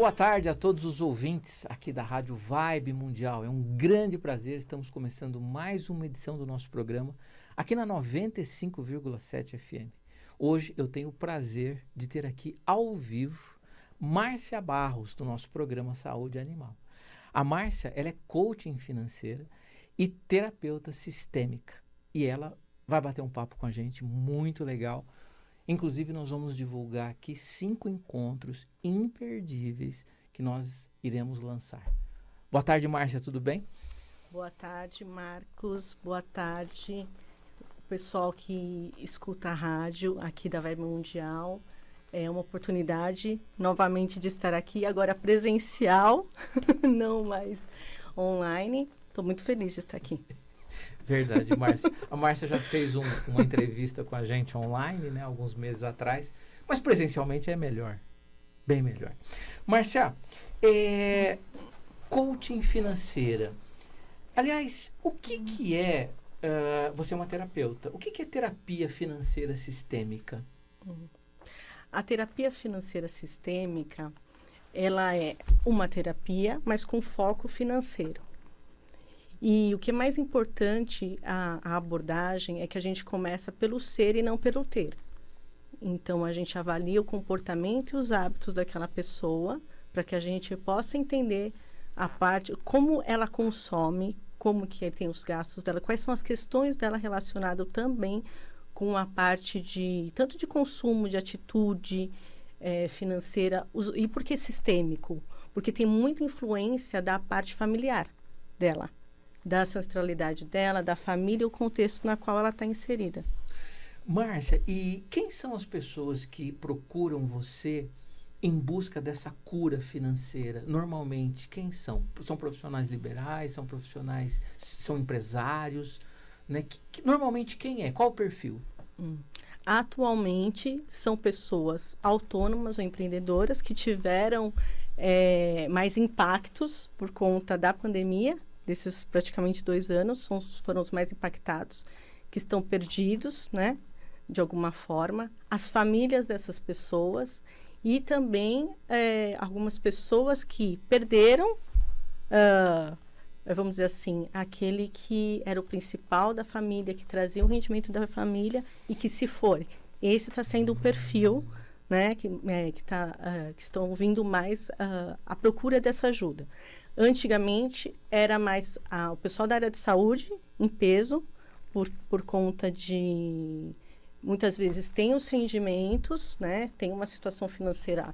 boa tarde a todos os ouvintes aqui da Rádio Vibe Mundial. É um grande prazer, estamos começando mais uma edição do nosso programa aqui na 95,7 FM. Hoje eu tenho o prazer de ter aqui ao vivo Márcia Barros, do nosso programa Saúde Animal. A Márcia, ela é coaching financeira e terapeuta sistêmica. E ela vai bater um papo com a gente muito legal. Inclusive, nós vamos divulgar aqui 5 encontros imperdíveis que nós iremos lançar. Boa tarde, Márcia, tudo bem? Boa tarde, Marcos. Boa tarde, pessoal que escuta a rádio aqui da Vibe Mundial. É uma oportunidade, novamente, de estar aqui, agora presencial, não mais online. Estou muito feliz de estar aqui. Verdade, Márcia. A Márcia já fez uma entrevista com a gente online, né, alguns meses atrás, mas presencialmente é melhor, bem melhor. Márcia, coaching financeira. Aliás, o que é, você é uma terapeuta, o que é terapia financeira sistêmica? A terapia financeira sistêmica, ela é uma terapia, mas com foco financeiro. E o que é mais importante, a abordagem, é que a gente começa pelo ser e não pelo ter. Então, a gente avalia o comportamento e os hábitos daquela pessoa para que a gente possa entender a parte, como ela consome, como que tem os gastos dela, quais são as questões dela relacionadas também com a parte de, tanto de consumo, de atitude financeira, e por que sistêmico? Porque tem muita influência da parte familiar dela, da ancestralidade dela, da família e o contexto na qual ela está inserida. Márcia, e quem são as pessoas que procuram você em busca dessa cura financeira? Normalmente, quem são? São profissionais liberais, são profissionais, são empresários, né? Normalmente, quem é? Qual o perfil? Atualmente, são pessoas autônomas ou empreendedoras que tiveram mais impactos por conta da pandemia. Desses praticamente 2 anos, foram os mais impactados, que estão perdidos, né, de alguma forma, as famílias dessas pessoas e também algumas pessoas que perderam, vamos dizer assim, aquele que era o principal da família, que trazia o rendimento da família e que se for. Esse está sendo o perfil, né, que estão vindo mais à procura dessa ajuda. Antigamente, era mais o pessoal da área de saúde, em peso, por conta de, muitas vezes, tem os rendimentos, né, tem uma situação financeira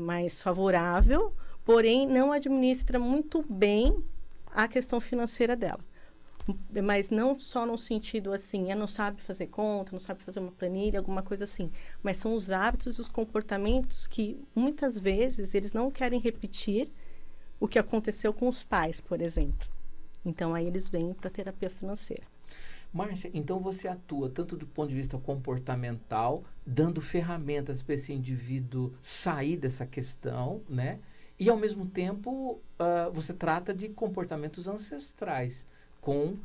mais favorável, porém, não administra muito bem a questão financeira dela. Mas não só no sentido assim, não sabe fazer conta, não sabe fazer uma planilha, alguma coisa assim. Mas são os hábitos, os comportamentos que, muitas vezes, eles não querem repetir o que aconteceu com os pais, por exemplo. Então, aí eles vêm para a terapia financeira. Márcia, então você atua tanto do ponto de vista comportamental, dando ferramentas para esse indivíduo sair dessa questão, né? E, ao mesmo tempo, você trata de comportamentos ancestrais com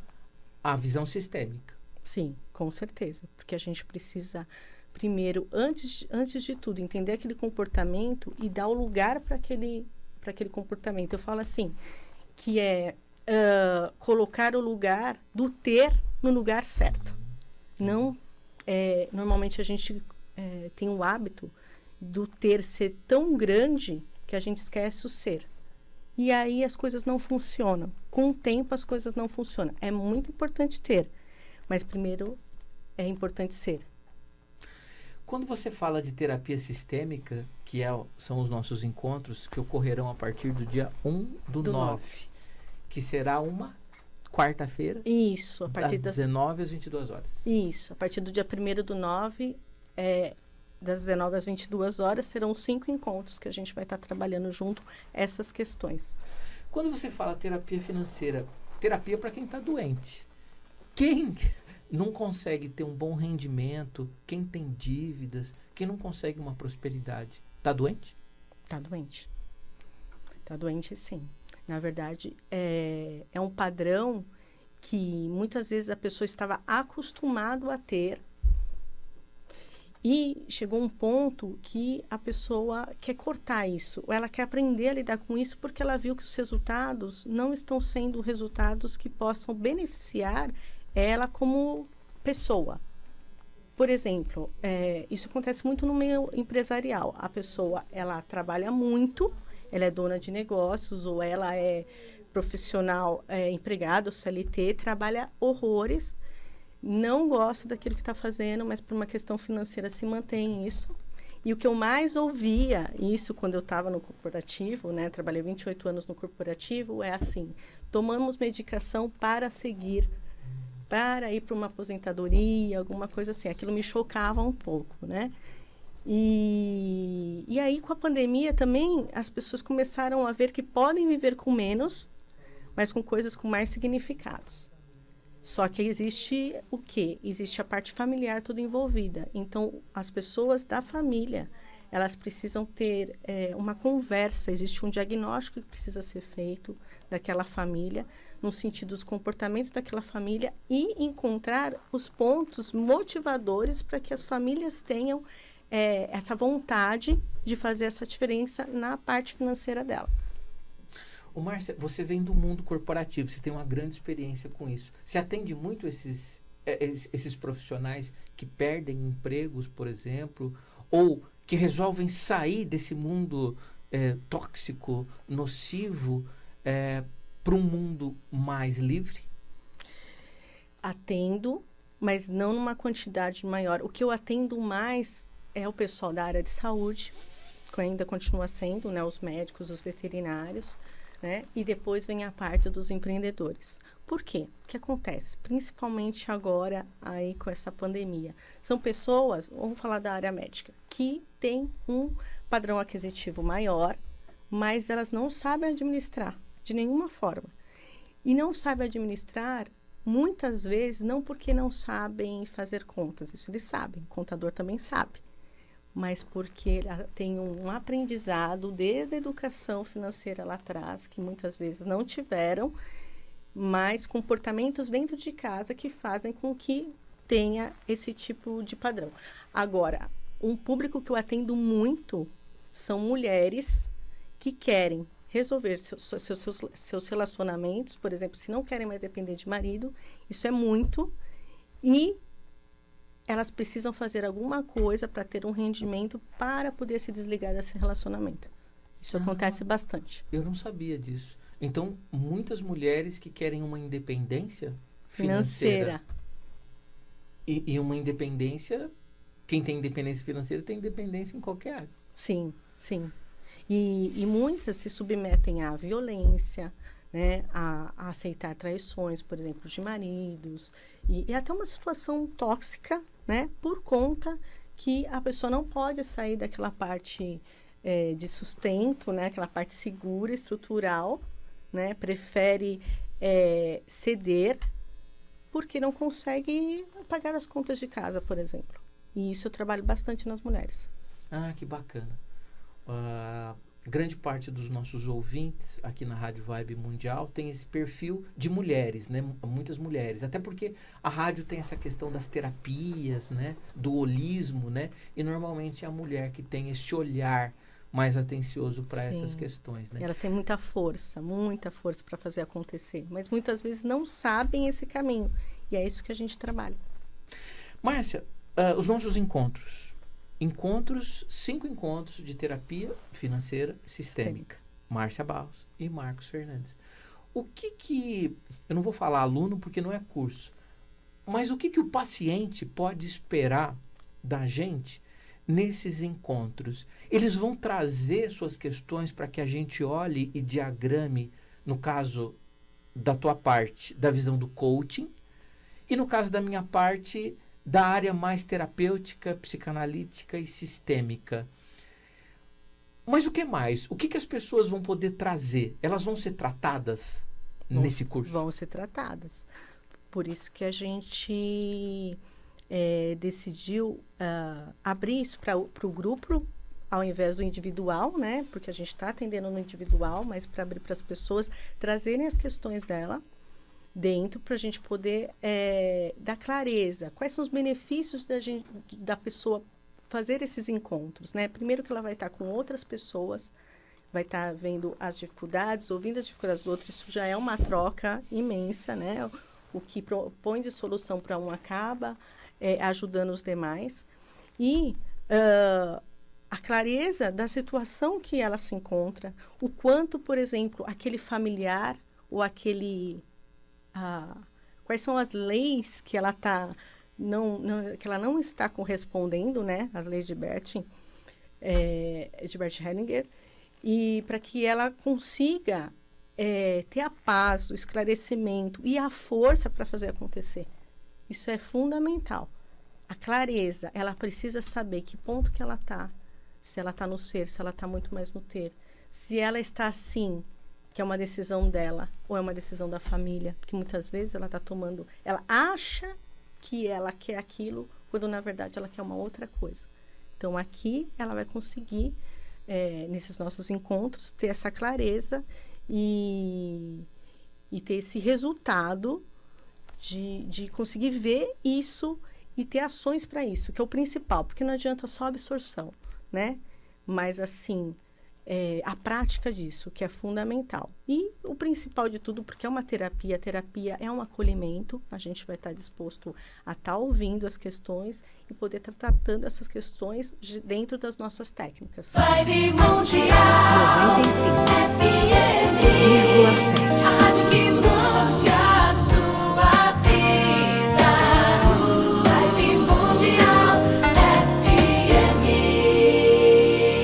a visão sistêmica. Sim, com certeza. Porque a gente precisa, primeiro, antes de tudo, entender aquele comportamento e dar o lugar para aquele comportamento. Eu falo assim, que é colocar o lugar do ter no lugar certo. Não, normalmente a gente tem o hábito do ter ser tão grande que a gente esquece o ser. E aí as coisas não funcionam. Com o tempo as coisas não funcionam. É muito importante ter, mas primeiro é importante ser. Quando você fala de terapia sistêmica, que são os nossos encontros que ocorrerão a partir do dia 1/9, que será uma quarta-feira. Isso, a partir das 19 às 22 horas. Isso, a partir do dia 1/9, das 19 às 22 horas, serão 5 encontros que a gente vai estar trabalhando junto essas questões. Quando você fala terapia financeira, terapia para quem está doente. Quem não consegue ter um bom rendimento, quem tem dívidas, quem não consegue uma prosperidade, está doente? Está doente. Está doente, sim. Na verdade, é um padrão que muitas vezes a pessoa estava acostumado a ter E chegou um ponto que a pessoa quer cortar isso, ou ela quer aprender a lidar com isso porque ela viu que os resultados não estão sendo resultados que possam beneficiar ela como pessoa. Por exemplo, isso acontece muito no meio empresarial. A pessoa, ela trabalha muito, ela é dona de negócios, ou ela é profissional, empregado, CLT, trabalha horrores, não gosta daquilo que está fazendo, mas por uma questão financeira se mantém isso. E o que eu mais ouvia, isso quando eu estava no corporativo, né, trabalhei 28 anos no corporativo, é assim, tomamos medicação para seguir, para ir para uma aposentadoria, alguma coisa assim. Aquilo me chocava um pouco, né? E aí, com a pandemia também, as pessoas começaram a ver que podem viver com menos, mas com coisas com mais significados. Só que existe o quê? Existe a parte familiar toda envolvida. Então, as pessoas da família, elas precisam ter uma conversa, existe um diagnóstico que precisa ser feito daquela família, no sentido dos comportamentos daquela família e encontrar os pontos motivadores para que as famílias tenham essa vontade de fazer essa diferença na parte financeira dela. Ô, Márcia, você vem do mundo corporativo, você tem uma grande experiência com isso. Você atende muito esses profissionais que perdem empregos, por exemplo, ou que resolvem sair desse mundo tóxico, nocivo, para um mundo mais livre? Atendo, mas não numa quantidade maior. O que eu atendo mais é o pessoal da área de saúde, que ainda continua sendo, né, os médicos, os veterinários, né? E depois vem a parte dos empreendedores. Por quê? O que acontece? Principalmente agora, aí com essa pandemia. São pessoas, vamos falar da área médica, que têm um padrão aquisitivo maior, mas elas não sabem administrar de nenhuma forma. E não sabem administrar, muitas vezes, não porque não sabem fazer contas. Isso eles sabem, o contador também sabe. Mas porque tem um aprendizado desde a educação financeira lá atrás, que muitas vezes não tiveram, mas comportamentos dentro de casa que fazem com que tenha esse tipo de padrão. Agora, um público que eu atendo muito são mulheres que querem resolver seus relacionamentos, por exemplo, se não querem mais depender de marido, isso é muito, e elas precisam fazer alguma coisa para ter um rendimento para poder se desligar desse relacionamento. Isso acontece bastante. Eu não sabia disso. Então, muitas mulheres que querem uma independência financeira. E uma independência, quem tem independência financeira tem independência em qualquer área. Sim, sim. E muitas se submetem à violência, né, a aceitar traições, por exemplo, de maridos, e até uma situação tóxica, né, por conta que a pessoa não pode sair daquela parte de sustento, né, aquela parte segura, estrutural, né, prefere ceder porque não consegue pagar as contas de casa, por exemplo. E isso eu trabalho bastante nas mulheres. Ah, que bacana. Grande parte dos nossos ouvintes aqui na Rádio Vibe Mundial tem esse perfil de mulheres, né? Muitas mulheres. Até porque a rádio tem essa questão das terapias, né? Do holismo, né? E normalmente é a mulher que tem esse olhar mais atencioso para essas questões, né? Elas têm muita força para fazer acontecer. Mas muitas vezes não sabem esse caminho. E é isso que a gente trabalha. Márcia, os nossos encontros. 5 encontros de terapia financeira sistêmica. Márcia Barros e Marcos Fernandes. O que eu não vou falar aluno porque não é curso, mas o que o paciente pode esperar da gente nesses encontros? Eles vão trazer suas questões para que a gente olhe e diagrame, no caso da tua parte, da visão do coaching, e no caso da minha parte, da área mais terapêutica, psicanalítica e sistêmica. Mas o que mais? O que as pessoas vão poder trazer? Elas vão ser tratadas nesse curso? Vão ser tratadas. Por isso que a gente decidiu abrir isso para o grupo, ao invés do individual, né? Porque a gente está atendendo no individual, mas para abrir para as pessoas trazerem as questões dela dentro, para a gente poder dar clareza. Quais são os benefícios da pessoa fazer esses encontros, né? Primeiro que ela vai estar com outras pessoas, vai estar vendo as dificuldades, ouvindo as dificuldades do outro, isso já é uma troca imensa, né? O que propõe de solução para um acaba ajudando os demais. E a clareza da situação que ela se encontra, o quanto, por exemplo, aquele familiar ou aquele... quais são as leis que ela está... que ela não está correspondendo, né? As leis de Bert Hellinger, e para que ela consiga ter a paz, o esclarecimento e a força para fazer acontecer. Isso é fundamental. A clareza, ela precisa saber que ponto que ela está, se ela está no ser, se ela está muito mais no ter, se ela está assim, que é uma decisão dela, ou é uma decisão da família, porque muitas vezes ela está tomando, ela acha que ela quer aquilo, quando na verdade ela quer uma outra coisa. Então aqui ela vai conseguir, nesses nossos encontros, ter essa clareza e ter esse resultado de conseguir ver isso e ter ações para isso, que é o principal, porque não adianta só a absorção, né? Mas assim, a prática disso, que é fundamental. E o principal de tudo, porque é uma terapia, a terapia é um acolhimento, a gente vai estar disposto a estar ouvindo as questões e poder estar tratando essas questões dentro das nossas técnicas. Vibe Mundial 95,7